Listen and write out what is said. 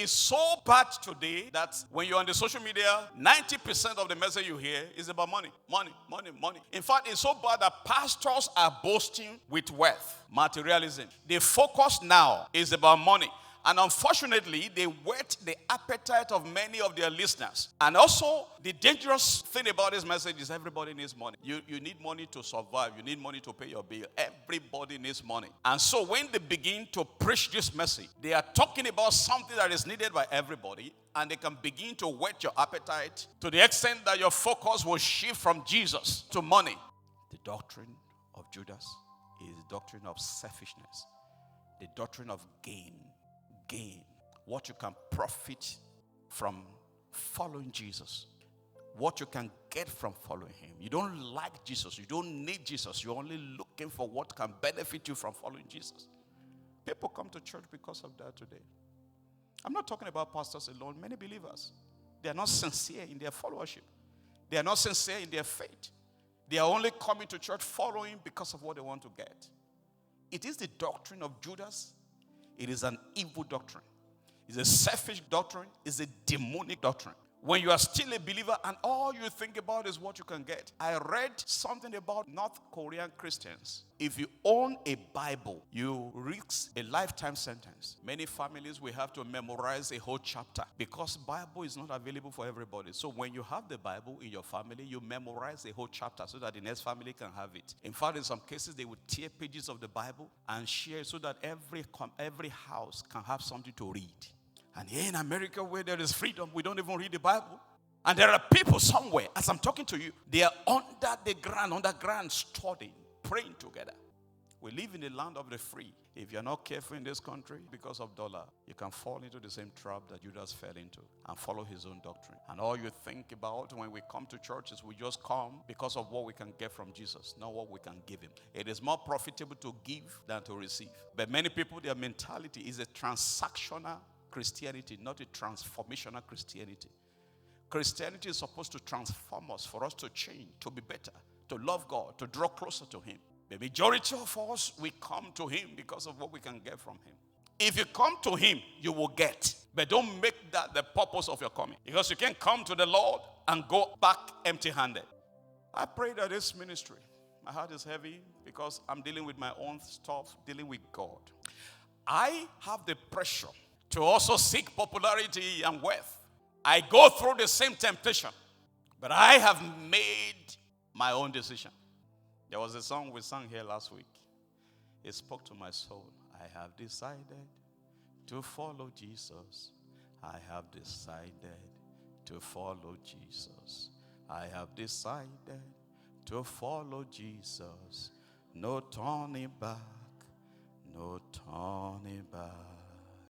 is so bad today that when you're on the social media, 90% of the message you hear is about money, money, money, money. In fact, it's so bad that pastors are boasting with wealth, materialism. The focus now is about money. And unfortunately, they whet the appetite of many of their listeners. And also, the dangerous thing about this message is everybody needs money. You need money to survive. You need money to pay your bill. Everybody needs money. And so when they begin to preach this message, they are talking about something that is needed by everybody. And they can begin to whet your appetite to the extent that your focus will shift from Jesus to money. The doctrine of Judas is the doctrine of selfishness. The doctrine of gain. What you can profit from following Jesus, what you can get from following him. You don't like Jesus, you don't need Jesus, you're only looking for what can benefit you from following Jesus. People come to church because of that today. I'm not talking about pastors alone. Many believers, they are not sincere in their followership. They are not sincere in their faith. They are only coming to church following because of what they want to get. It is the doctrine of Judas. It is an evil doctrine. It's a selfish doctrine. It's a demonic doctrine. When you are still a believer and all you think about is what you can get. I read something about North Korean Christians. If you own a Bible, you risk a lifetime sentence. Many families will have to memorize a whole chapter because Bible is not available for everybody. So when you have the Bible in your family, you memorize a whole chapter so that the next family can have it. In fact, in some cases, they would tear pages of the Bible and share so that every house can have something to read. And here in America, where there is freedom, we don't even read the Bible. And there are people somewhere, as I'm talking to you, they are underground, studying, praying together. We live in the land of the free. If you're not careful in this country, because of dollar, you can fall into the same trap that Judas fell into and follow his own doctrine. And all you think about when we come to church is we just come because of what we can get from Jesus, not what we can give him. It is more profitable to give than to receive. But many people, their mentality is a transactional Christianity, not a transformational Christianity. Christianity is supposed to transform us, for us to change, to be better, to love God, to draw closer to him. The majority of us, we come to him because of what we can get from him. If you come to him, you will get. But don't make that the purpose of your coming. Because you can't come to the Lord and go back empty-handed. I pray that this ministry, my heart is heavy because I'm dealing with my own stuff, dealing with God. I have the pressure to also seek popularity and wealth. I go through the same temptation, but I have made my own decision. There was a song we sang here last week. It spoke to my soul. I have decided to follow Jesus. I have decided to follow Jesus. I have decided to follow Jesus. No turning back, no turning back.